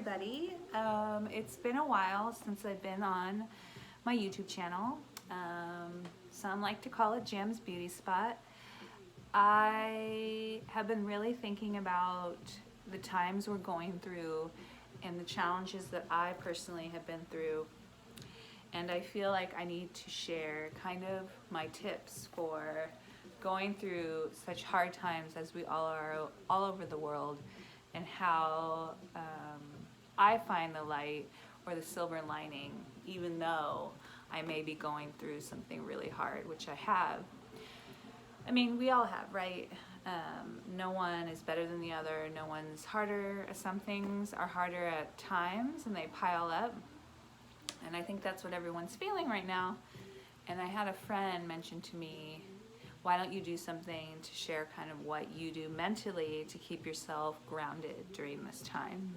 everybody. It's been a while since I've been on my YouTube channel. Some like to call it Jam's Beauty Spot. I have been really thinking about the times we're going through and the challenges that I personally have been through. And I feel like I need to share kind of my tips for going through such hard times as we all are all over the world, and how I find the light or the silver lining, even though I may be going through something really hard, which I have. I mean, we all have, right? No one is better than the other. No one's harder. Some things are harder at times and they pile up. And I think that's what everyone's feeling right now. And I had a friend mention to me, why don't you do something to share kind of what you do mentally to keep yourself grounded during this time?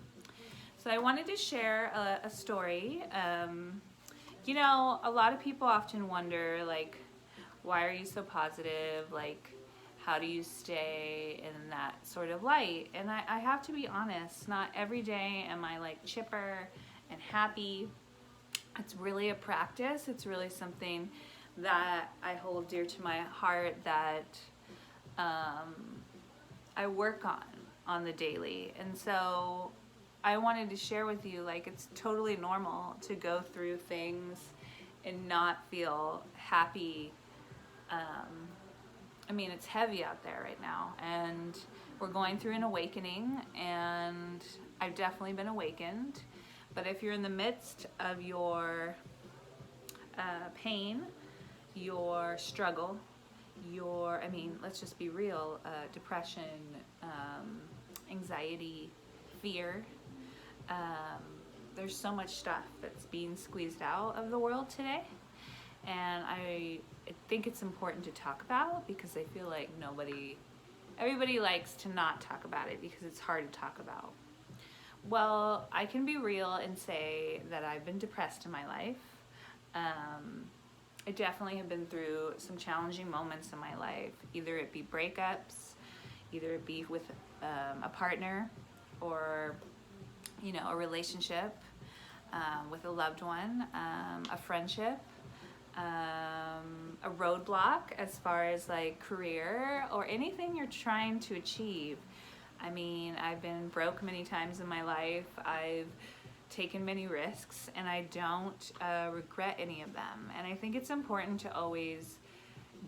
So I wanted to share a story. You know, a lot of people often wonder, like, why are you so positive? Like, how do you stay in that sort of light? And I have to be honest, not every day am I like chipper and happy. It's really a practice. It's really something that I hold dear to my heart, that I work on the daily. And so I wanted to share with you, like, it's totally normal to go through things and not feel happy. I mean, it's heavy out there right now, and we're going through an awakening, and I've definitely been awakened. But if you're in the midst of your pain, your struggle, I mean, let's just be real, depression, anxiety, fear, there's so much stuff that's being squeezed out of the world today. And I think it's important to talk about, because I feel like everybody likes to not talk about it because it's hard to talk about. Well, I can be real and say that I've been depressed in my life. I definitely have been through some challenging moments in my life, either it be breakups, either it be with a partner, or, you know, a relationship with a loved one, a friendship, a roadblock as far as like career or anything you're trying to achieve. I mean, I've been broke many times in my life. I've taken many risks, and I don't regret any of them. And I think it's important to always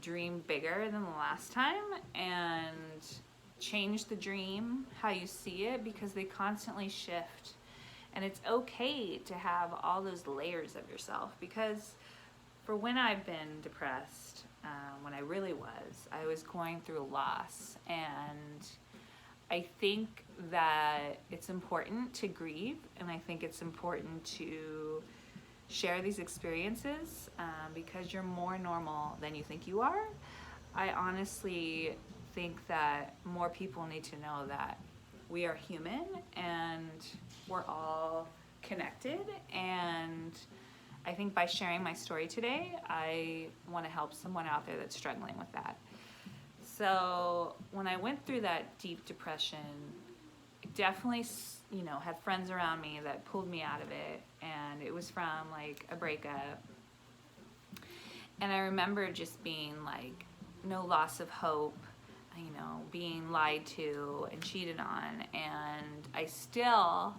dream bigger than the last time and change the dream, how you see it, because they constantly shift. And it's okay to have all those layers of yourself, because for when I've been depressed, when I really was going through a loss, and I think that it's important to grieve, and I think it's important to share these experiences because you're more normal than you think you are. I honestly think that more people need to know that we are human and we're all connected. And I think by sharing my story today, I want to help someone out there that's struggling with that. So when I went through that deep depression, I definitely, you know, had friends around me that pulled me out of it, and it was from like a breakup. And I remember just being like, no loss of hope, you know, being lied to and cheated on. And I still,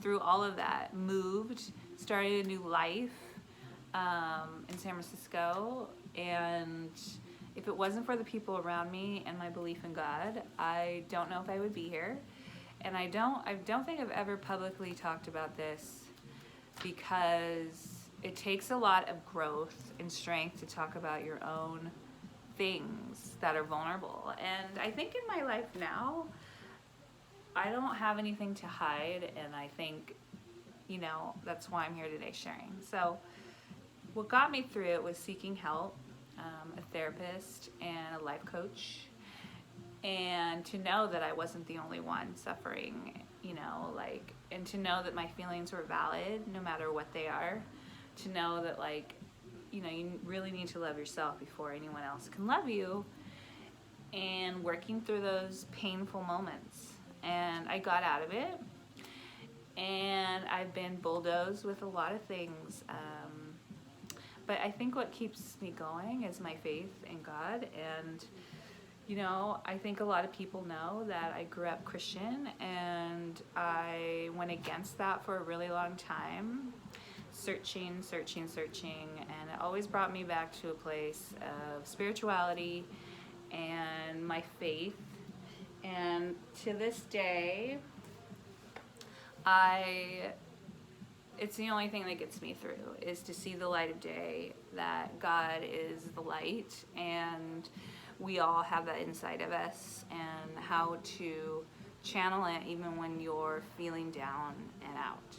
through all of that, moved, started a new life in San Francisco. And if it wasn't for the people around me and my belief in God, I don't know if I would be here. And I don't think I've ever publicly talked about this, because it takes a lot of growth and strength to talk about your own things that are vulnerable. And I think in my life now, I don't have anything to hide, and I think, you know, that's why I'm here today sharing. So what got me through it was seeking help, a therapist and a life coach, and to know that I wasn't the only one suffering, you know, like, and to know that my feelings were valid no matter what they are, to know that, like, you know, you really need to love yourself before anyone else can love you, and working through those painful moments. And I got out of it, and I've been bulldozed with a lot of things. But I think what keeps me going is my faith in God. And, you know, I think a lot of people know that I grew up Christian, and I went against that for a really long time, searching, and it always brought me back to a place of spirituality and my faith. And to this day, it's the only thing that gets me through, is to see the light of day, that God is the light, and we all have that inside of us, and how to channel it even when you're feeling down and out.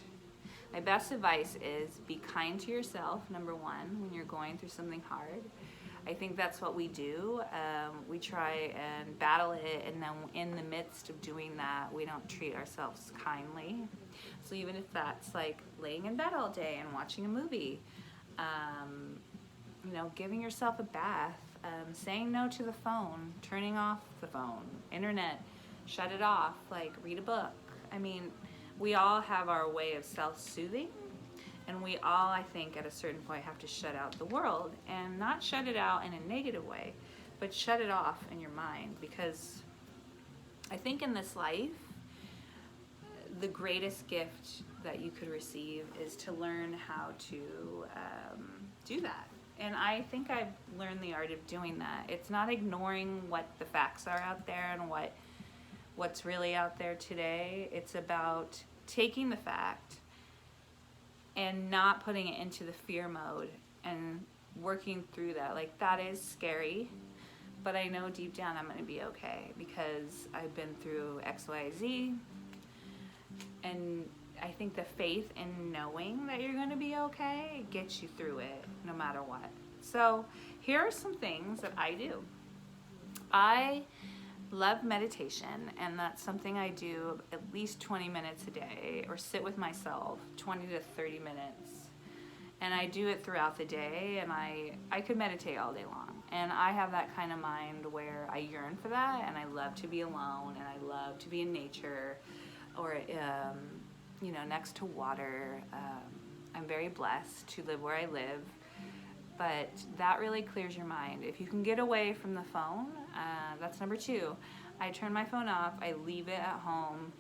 My best advice is be kind to yourself, number one, when you're going through something hard. I think that's what we do. We try and battle it, and then in the midst of doing that, we don't treat ourselves kindly. So even if that's like laying in bed all day and watching a movie, you know, giving yourself a bath, saying no to the phone, turning off the phone, internet, shut it off, like read a book. I mean, we all have our way of self-soothing. And we all, I think, at a certain point have to shut out the world, and not shut it out in a negative way, but shut it off in your mind. Because I think in this life, the greatest gift that you could receive is to learn how to do that. And I think I've learned the art of doing that. It's not ignoring what the facts are out there and what's really out there today. It's about taking the fact and not putting it into the fear mode and working through that. Like, that is scary, but I know deep down I'm gonna be okay, because I've been through X, Y, Z, and I think the faith in knowing that you're gonna be okay gets you through it no matter what. So here are some things that I do. I love meditation, and that's something I do at least 20 minutes a day, or sit with myself 20 to 30 minutes. And I do it throughout the day, and I could meditate all day long. And I have that kind of mind where I yearn for that, and I love to be alone, and I love to be in nature, or you know, next to water. I'm very blessed to live where I live. But that really clears your mind. If you can get away from the phone, that's number two. I turn my phone off, I leave it at home,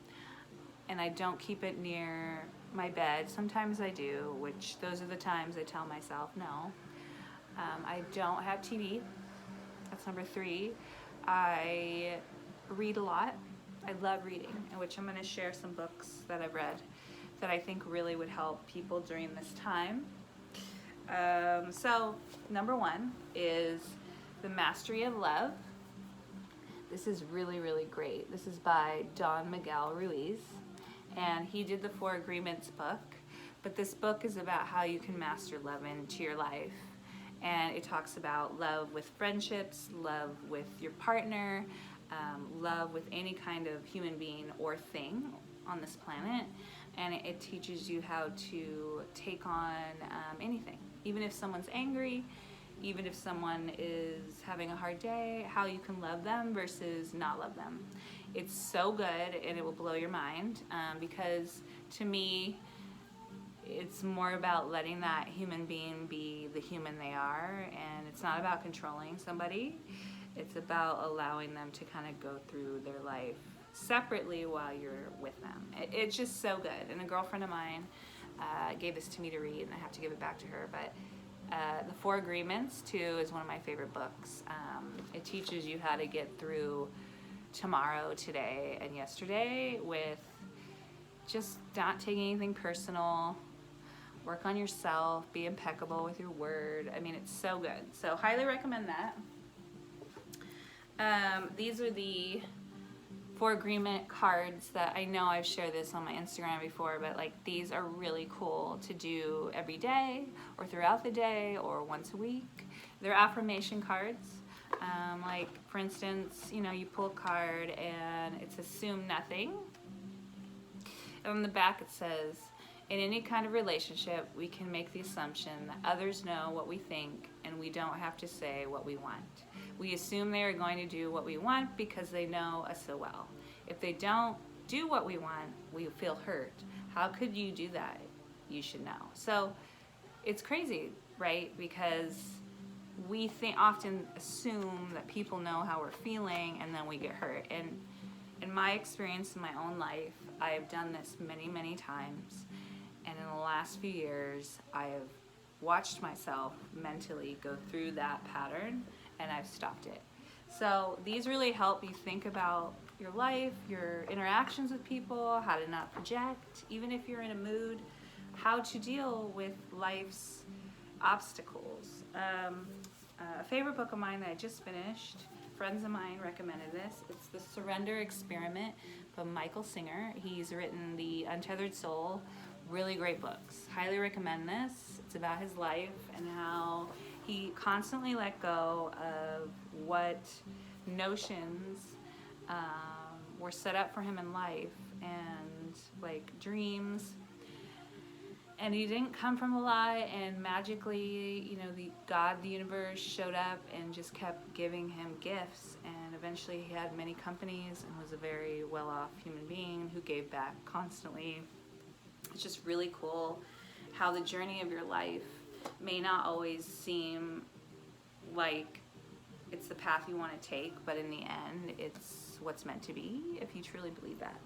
and I don't keep it near my bed. Sometimes I do, which those are the times I tell myself no. I don't have TV. That's number three. I read a lot. I love reading, in which I'm going to share some books that I've read that I think really would help people during this time. So number one is The Mastery of Love. This is really, really great. This is by Don Miguel Ruiz, and he did the 4 Agreements book, but this book is about how you can master love into your life. And it talks about love with friendships, love with your partner, love with any kind of human being or thing on this planet. And it teaches you how to take on anything. Even if someone's angry, even if someone is having a hard day, how you can love them versus not love them. It's so good, and it will blow your mind, because to me, it's more about letting that human being be the human they are, and it's not about controlling somebody. It's about allowing them to kind of go through their life separately while you're with them. It's just so good. And a girlfriend of mine gave this to me to read, and I have to give it back to her. But The 4 Agreements, too, is one of my favorite books. It teaches you how to get through tomorrow, today, and yesterday with just not taking anything personal. Work on yourself, be impeccable with your word. I mean, it's so good. So highly recommend that. These are the 4 agreement cards that I know I've shared this on my Instagram before, but like, these are really cool to do every day or throughout the day or once a week. They're affirmation cards. Like, for instance, you know, you pull a card and it's assume nothing. And on the back it says, in any kind of relationship, we can make the assumption that others know what we think, and we don't have to say what we want. We assume they are going to do what we want because they know us so well. If they don't do what we want, we feel hurt. How could you do that? You should know. So it's crazy, right? Because we often assume that people know how we're feeling, and then we get hurt. And in my experience in my own life, I have done this many, many times. And in the last few years, I have watched myself mentally go through that pattern, and I've stopped it. So these really help you think about your life, your interactions with people, how to not project, even if you're in a mood, how to deal with life's obstacles. A favorite book of mine that I just finished, friends of mine recommended this. It's The Surrender Experiment by Michael Singer. He's written The Untethered Soul. Really great books. Highly recommend this. It's about his life and how he constantly let go of what notions were set up for him in life, and like dreams. And he didn't come from a lie, and magically, the universe showed up and just kept giving him gifts. And eventually he had many companies and was a very well-off human being who gave back constantly. It's just really cool how the journey of your life may not always seem like it's the path you want to take, but in the end, it's what's meant to be, if you truly believe that.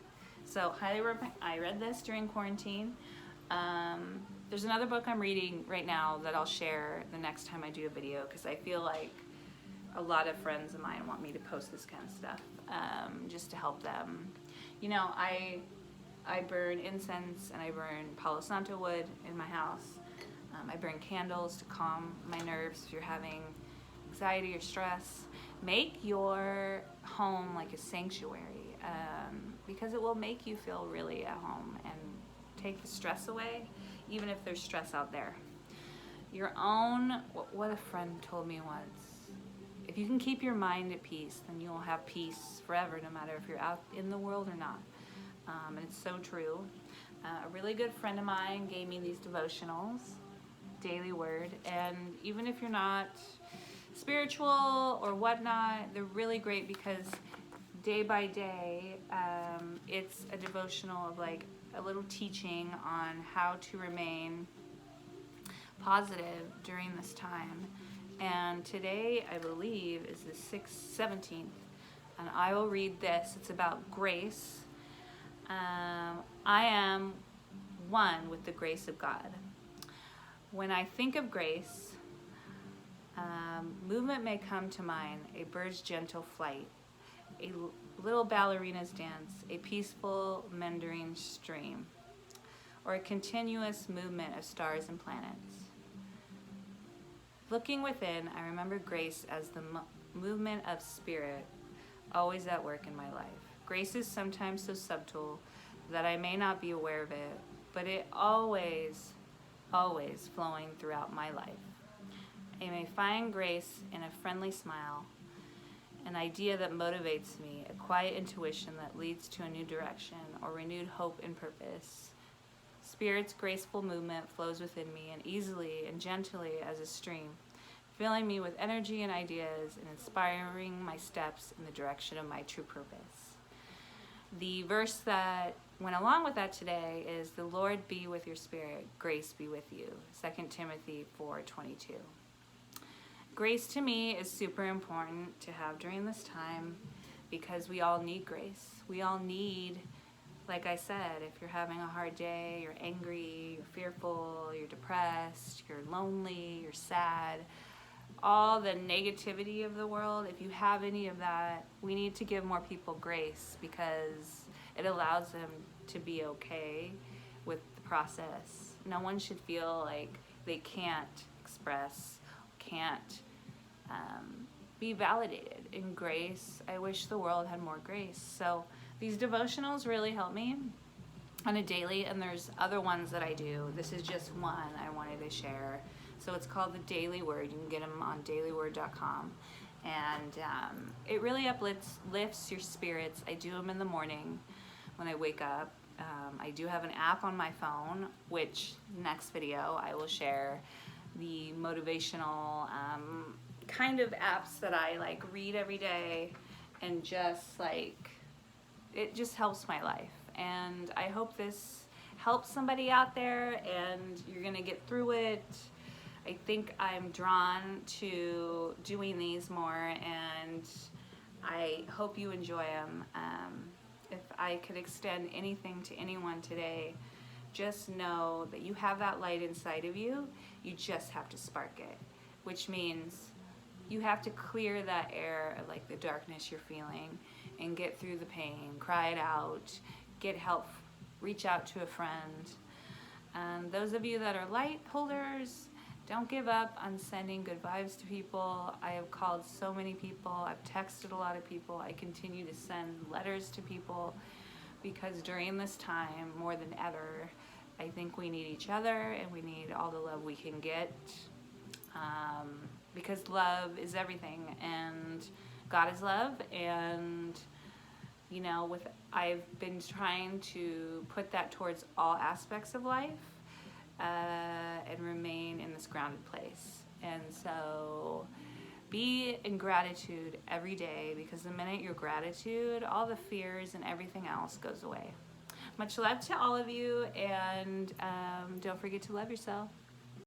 So I read this during quarantine. There's another book I'm reading right now that I'll share the next time I do a video, because I feel like a lot of friends of mine want me to post this kind of stuff, just to help them. I burn incense and I burn Palo Santo wood in my house. I burn candles to calm my nerves if you're having anxiety or stress. Make your home like a sanctuary, because it will make you feel really at home and take the stress away, even if there's stress out there. What a friend told me once, if you can keep your mind at peace, then you will have peace forever, no matter if you're out in the world or not. And it's so true. A really good friend of mine gave me these devotionals, daily word, and even if you're not spiritual or whatnot, they're really great, because day by day, it's a devotional of like a little teaching on how to remain positive during this time. And today, I believe, is the 17th, and I will read this. It's about grace. I am one with the grace of God. When I think of grace, movement may come to mind: a bird's gentle flight, a little ballerina's dance, a peaceful meandering stream, or a continuous movement of stars and planets. Looking within, I remember grace as the movement of spirit, always at work in my life. Grace is sometimes so subtle that I may not be aware of it, but it always flowing throughout my life. I may find grace in a friendly smile, an idea that motivates me, a quiet intuition that leads to a new direction or renewed hope and purpose. Spirit's graceful movement flows within me, and easily and gently as a stream, filling me with energy and ideas and inspiring my steps in the direction of my true purpose. The verse that went along with that today is, "The Lord be with your spirit, grace be with you." 2 Timothy 4:22. Grace to me is super important to have during this time, because we all need grace. We all need, like I said, if you're having a hard day, you're angry, you're fearful, you're depressed, you're lonely, you're sad, all the negativity of the world, if you have any of that, we need to give more people grace, because it allows them to be okay with the process. No one should feel like they can't express, can't be validated in grace. I wish the world had more grace. So these devotionals really help me on a daily, and there's other ones that I do. This is just one I wanted to share. So it's called The Daily Word. You can get them on dailyword.com. And it really lifts your spirits. I do them in the morning when I wake up. I do have an app on my phone, which next video I will share the motivational kind of apps that I like read every day, and just like, it just helps my life. And I hope this help somebody out there and you're gonna get through it. I think I'm drawn to doing these more, and I hope you enjoy them. If I could extend anything to anyone today, just know that you have that light inside of you. You just have to spark it, which means you have to clear that air of like the darkness you're feeling and get through the pain, cry it out, get help, reach out to a friend. Those of you that are light holders, don't give up on sending good vibes to people. I have called so many people. I've texted a lot of people. I continue to send letters to people because during this time, more than ever, I think we need each other and we need all the love we can get, because love is everything, and God is love. And you know, I've been trying to put that towards all aspects of life, and remain in this grounded place. And so be in gratitude every day, because the minute you're gratitude, all the fears and everything else goes away. Much love to all of you, and don't forget to love yourself.